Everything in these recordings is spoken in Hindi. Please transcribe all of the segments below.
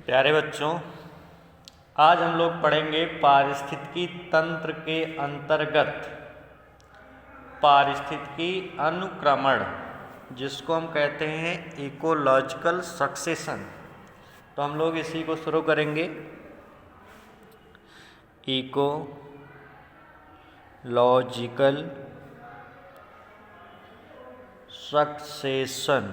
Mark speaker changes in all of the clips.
Speaker 1: प्यारे बच्चों, आज हम लोग पढ़ेंगे पारिस्थितिकी तंत्र के अंतर्गत पारिस्थितिकी अनुक्रमण, जिसको हम कहते हैं इकोलॉजिकल सक्सेशन। तो हम लोग इसी को शुरू करेंगे। इकोलॉजिकल सक्सेशन,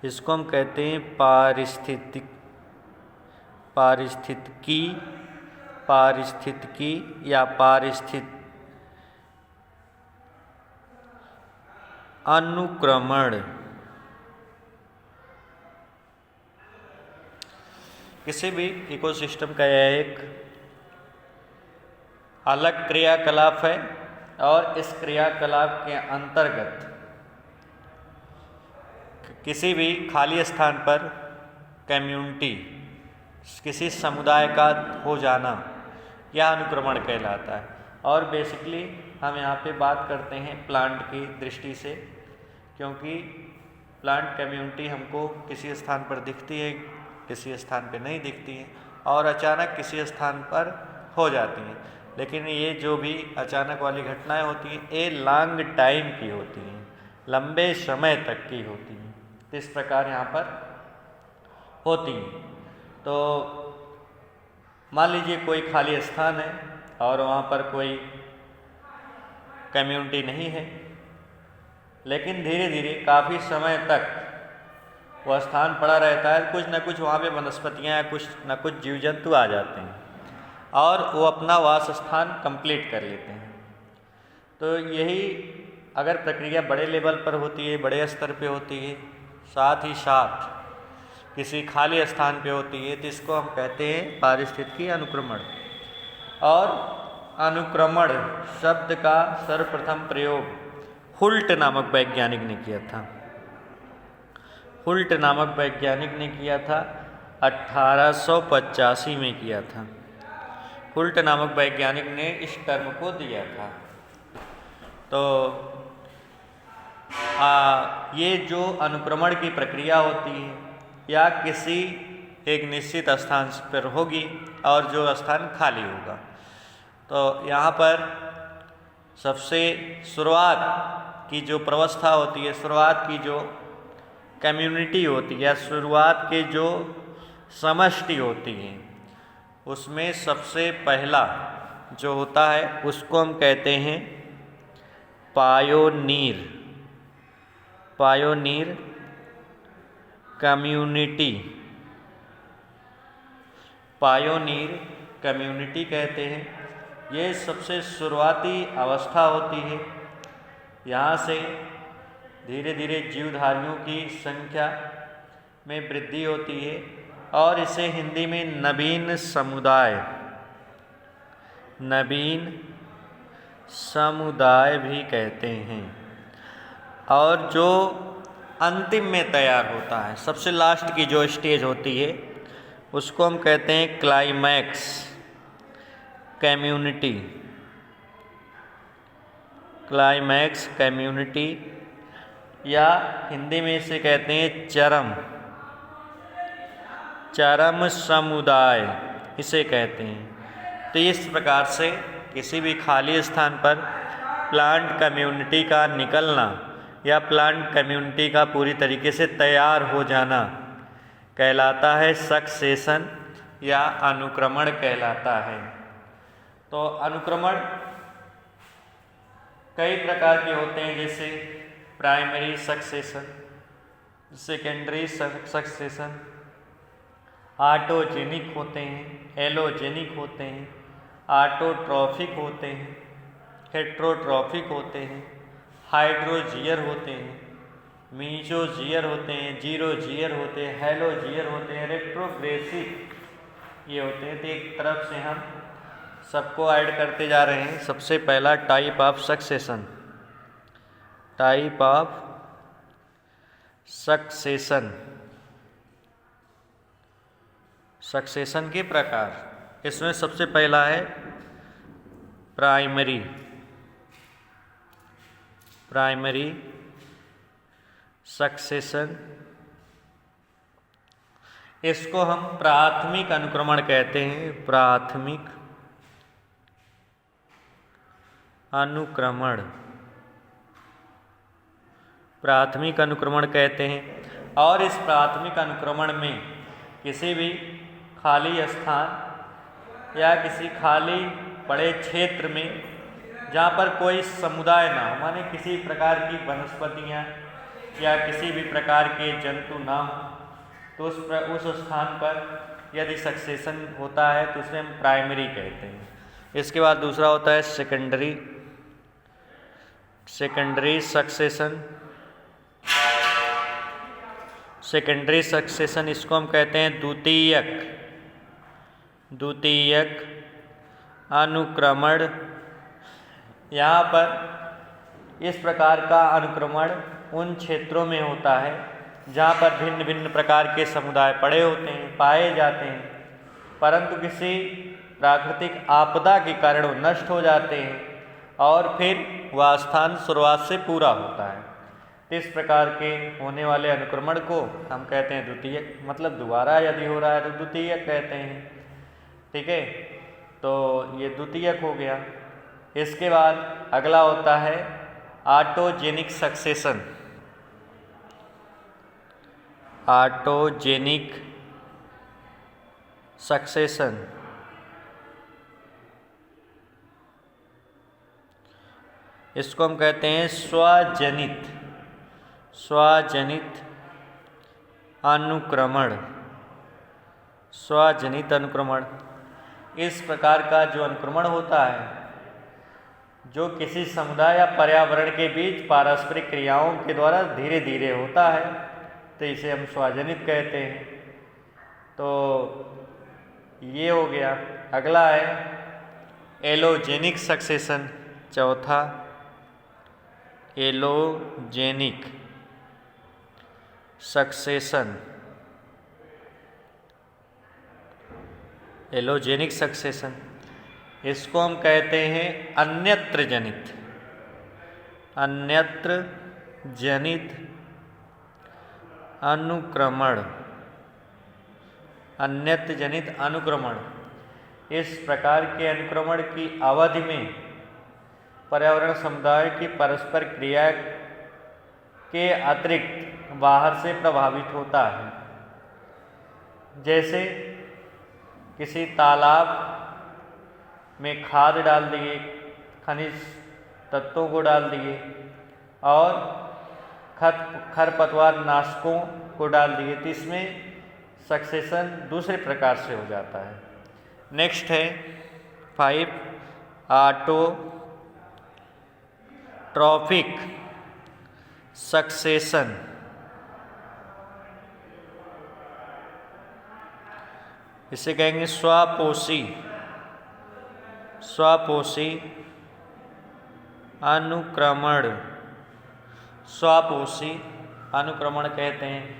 Speaker 1: इसको हम कहते हैं पारिस्थितिकी या अनुक्रमण। किसी भी इकोसिस्टम का यह एक अलग क्रियाकलाप है और इस क्रियाकलाप के अंतर्गत किसी भी खाली स्थान पर कम्युनिटी, किसी समुदाय का हो जाना, यह अनुक्रमण कहलाता है। और बेसिकली हम यहाँ पे बात करते हैं प्लांट की दृष्टि से, क्योंकि प्लांट कम्युनिटी हमको किसी स्थान पर दिखती है, किसी स्थान पे नहीं दिखती है और अचानक किसी स्थान पर हो जाती हैं। लेकिन ये जो भी अचानक वाली घटनाएं होती हैं, ये लॉन्ग टाइम की होती हैं, लंबे समय तक की होती हैं। इस प्रकार यहाँ पर होती हैं। तो मान लीजिए कोई खाली स्थान है और वहाँ पर कोई कम्युनिटी नहीं है, लेकिन धीरे धीरे काफ़ी समय तक वह स्थान पड़ा रहता है। कुछ न कुछ वहाँ पे वनस्पतियाँ या कुछ न कुछ जीव जंतु आ जाते हैं और वो अपना वास स्थान कंप्लीट कर लेते हैं। तो यही अगर प्रक्रिया बड़े लेवल पर होती है, बड़े स्तर पे होती है, साथ ही साथ किसी खाली स्थान पे होती है, तो इसको हम कहते हैं पारिस्थितिकी अनुक्रमण। और अनुक्रमण शब्द का सर्वप्रथम प्रयोग हुल्ट नामक वैज्ञानिक ने किया था। हुल्ट नामक वैज्ञानिक ने किया था 1885 में किया था। हुल्ट नामक वैज्ञानिक ने इस टर्म को दिया था। तो ये जो अनुक्रमण की प्रक्रिया होती है या किसी एक निश्चित स्थान पर होगी और जो स्थान खाली होगा, तो यहाँ पर सबसे शुरुआत की जो प्रवस्था होती है, शुरुआत की जो कम्युनिटी होती है, शुरुआत के जो समष्टि होती है, उसमें सबसे पहला जो होता है उसको हम कहते हैं पायोनीर कम्युनिटी। पायोनीर कम्युनिटी कहते हैं। ये सबसे शुरुआती अवस्था होती है। यहाँ से धीरे धीरे जीवधारियों की संख्या में वृद्धि होती है और इसे हिंदी में नवीन समुदाय भी कहते हैं। और जो अंतिम में तैयार होता है, सबसे लास्ट की जो स्टेज होती है, उसको हम कहते हैं क्लाइमैक्स कम्युनिटी, या हिंदी में इसे कहते हैं चरम समुदाय, इसे कहते हैं। तो इस प्रकार से किसी भी खाली स्थान पर प्लांट कम्युनिटी का निकलना या प्लांट कम्युनिटी का पूरी तरीके से तैयार हो जाना कहलाता है सक्सेशन या अनुक्रमण कहलाता है। तो अनुक्रमण कई प्रकार के होते हैं, जैसे primary succession, secondary succession, autogenic होते हैं, एलोजेनिक होते हैं, ऑटोट्रॉफिक होते हैं, हेट्रोट्रॉफिक होते हैं, हाइड्रोजियर होते हैं, मीजोजियर होते हैं, जीरोजियर होते हैं, हेलोजियर होते हैं, रेट्रोग्रेसिव ये होते हैं। तो एक तरफ से हम सबको ऐड करते जा रहे हैं। सबसे पहला टाइप ऑफ सक्सेशन के प्रकार। इसमें सबसे पहला है प्राइमरी सक्सेशन। इसको हम प्राथमिक अनुक्रमण कहते हैं। प्राथमिक अनुक्रमण, प्राथमिक अनुक्रमण कहते हैं। और इस प्राथमिक अनुक्रमण में किसी भी खाली स्थान या किसी खाली बड़े क्षेत्र में जहाँ पर कोई समुदाय ना हो, माने किसी प्रकार की वनस्पतियाँ या किसी भी प्रकार के जंतु ना हो, तो उस स्थान पर यदि सक्सेशन होता है तो उसे हम प्राइमरी कहते हैं। इसके बाद दूसरा होता है सेकेंडरी सक्सेशन। सेकेंडरी सक्सेशन इसको हम कहते हैं द्वितीयक अनुक्रमण। यहाँ पर इस प्रकार का अनुक्रमण उन क्षेत्रों में होता है जहाँ पर भिन्न भिन्न प्रकार के समुदाय पड़े होते हैं, पाए जाते हैं, परंतु किसी प्राकृतिक आपदा के कारण वो नष्ट हो जाते हैं और फिर वह स्थान शुरुआत से पूरा होता है। इस प्रकार के होने वाले अनुक्रमण को हम कहते हैं द्वितीयक, मतलब दोबारा यदि हो रहा है तो द्वितीयक कहते हैं। ठीक है, तो ये द्वितीयक हो गया। इसके बाद अगला होता है ऑटोजेनिक सक्सेशन। ऑटोजेनिक सक्सेशन इसको हम कहते हैं स्वजनित अनुक्रमण। स्वजनित अनुक्रमण इस प्रकार का जो अनुक्रमण होता है, जो किसी समुदाय या पर्यावरण के बीच पारस्परिक क्रियाओं के द्वारा धीरे धीरे होता है, तो इसे हम स्वजनित कहते हैं। तो ये हो गया। अगला है एलोजेनिक सक्सेशन। चौथा एलोजेनिक सक्सेशन। एलोजेनिक सक्सेशन इसको हम कहते हैं अन्यत्र जनित अनुक्रमण। अन्यत्र जनित अनुक्रमण इस प्रकार के अनुक्रमण की अवधि में पर्यावरण समुदाय की परस्पर क्रिया के अतिरिक्त बाहर से प्रभावित होता है। जैसे किसी तालाब में खाद डाल दिए, खनिज तत्वों को डाल दिए और खरपतवार नाशकों को डाल दिए, तो इसमें सक्सेशन दूसरे प्रकार से हो जाता है। नेक्स्ट है 5 ऑटोट्रॉफिक सक्सेशन। इसे कहेंगे स्वपोषी अनुक्रमण। स्वपोषी अनुक्रमण कहते हैं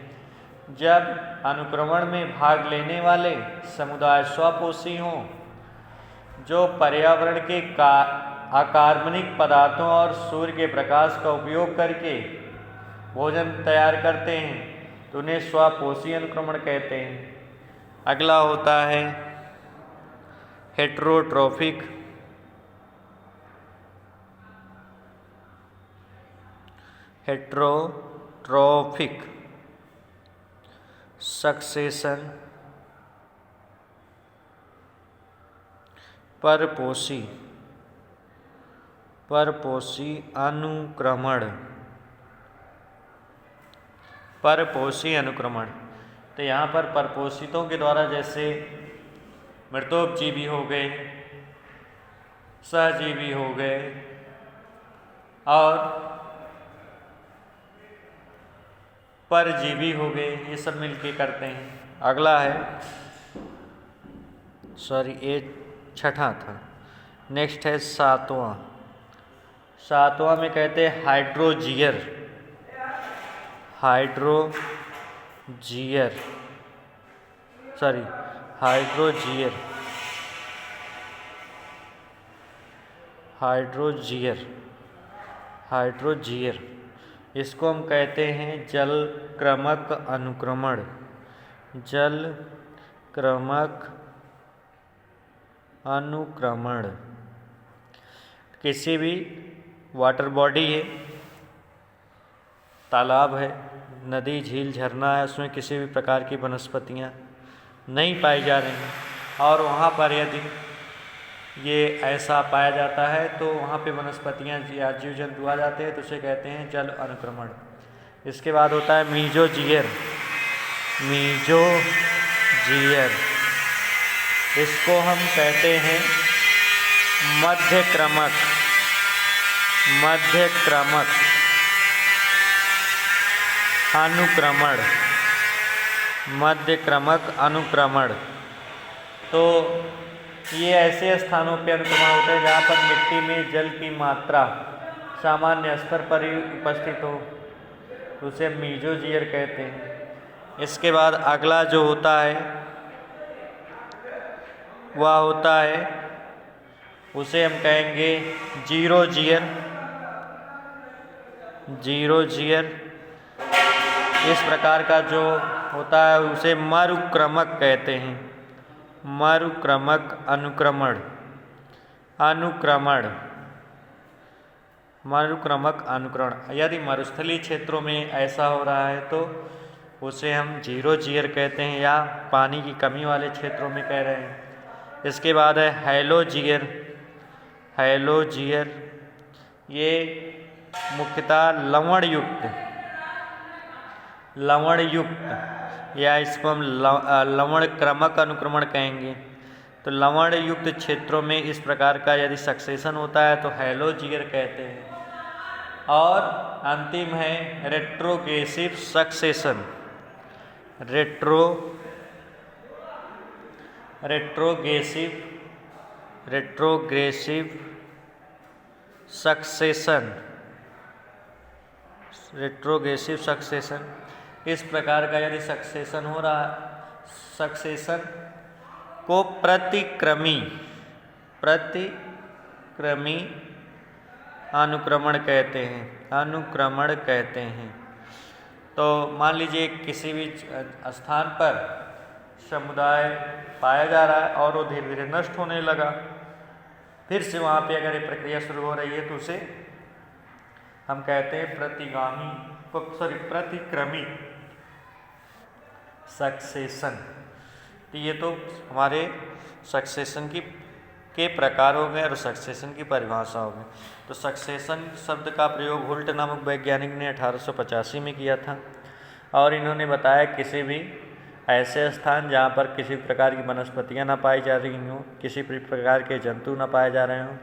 Speaker 1: जब अनुक्रमण में भाग लेने वाले समुदाय स्वपोषी हों, जो पर्यावरण के अकार्बनिक पदार्थों और सूर्य के प्रकाश का उपयोग करके भोजन तैयार करते हैं, तो उन्हें स्वपोषी अनुक्रमण कहते हैं। अगला होता है हेटेरोट्रॉफिक सक्सेशन। परपोषी अनुक्रमण। तो यहाँ पर परपोषितों के द्वारा जैसे मृतोपजीवी हो गए, सहजीवी हो गए और परजीवी हो गए, ये सब मिलके करते हैं। अगला है ये छठा था। नेक्स्ट है सातवां में कहते हैं हाइड्रोजीयर। हाइड्रोजीयर इसको हम कहते हैं जलक्रमक अनुक्रमण। जल क्रमक अनुक्रमण। किसी भी वाटर बॉडी है, तालाब है, नदी, झील, झरना है, उसमें किसी भी प्रकार की वनस्पतियाँ नहीं पाई जा रही हैं और वहाँ पर यदि ये ऐसा पाया जाता है तो वहाँ पे वनस्पतियाँ या जीव जंतु आ जाते हैं, तो उसे कहते हैं जल अनुक्रमण। इसके बाद होता है मीजोजियर। मीजोजियर, इसको हम कहते हैं मध्यक्रमक अनुक्रमण। मध्यक्रमक अनुक्रमण, तो ये ऐसे स्थानों पर अनुक्रमण होते हैं जहाँ पर मिट्टी में जल की मात्रा सामान्य स्तर पर ही उपस्थित हो, उसे मीजोजियर कहते हैं। इसके बाद अगला जो होता है वह होता है, उसे हम कहेंगे जीरोजियर। जीरोजियर इस प्रकार का जो होता है उसे मरुक्रमक कहते हैं। मरुक्रमक अनुक्रमण। मरुक्रमक अनुक्रमण, यदि मरुस्थलीय क्षेत्रों में ऐसा हो रहा है तो उसे हम जीरोजियर कहते हैं, या पानी की कमी वाले क्षेत्रों में कह रहे हैं। इसके बाद है हैलोजियर। हैलोजियर ये मुख्यतः लवण युक्त या इसको हम लवण क्रमक अनुक्रमण कहेंगे। तो लवण युक्त क्षेत्रों में इस प्रकार का यदि सक्सेशन होता है तो हैलोजियर कहते हैं। और अंतिम है रेट्रोग्रेसिव सक्सेशन। रेट्रोग्रेसिव सक्सेशन, इस प्रकार का यदि सक्सेशन हो रहा है, सक्सेशन को प्रतिक्रमी अनुक्रमण कहते हैं। तो मान लीजिए किसी भी स्थान पर समुदाय पाया जा रहा है और वो धीरे धीरे नष्ट होने लगा, फिर से वहाँ पे अगर ये प्रक्रिया शुरू हो रही है तो उसे हम कहते हैं प्रतिक्रमी सक्सेशन। तो ये तो हमारे सक्सेशन के प्रकार हो गए और सक्सेशन की परिभाषा हो गई। तो सक्सेशन शब्द का प्रयोग हुल्ट नामक वैज्ञानिक ने 1885 में किया था और इन्होंने बताया किसी भी ऐसे स्थान जहाँ पर किसी प्रकार की वनस्पतियाँ ना पाई जा रही हों, किसी भी प्रकार के जंतु ना पाए जा रहे हों,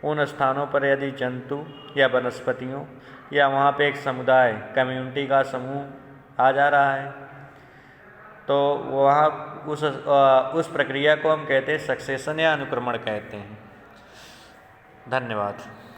Speaker 1: उन स्थानों पर यदि जंतु या वनस्पतियों या वहाँ पे एक समुदाय, कम्युनिटी का समूह आ जा रहा है तो वहाँ उस प्रक्रिया को हम कहते हैं सक्सेशन या अनुक्रमण कहते हैं। धन्यवाद।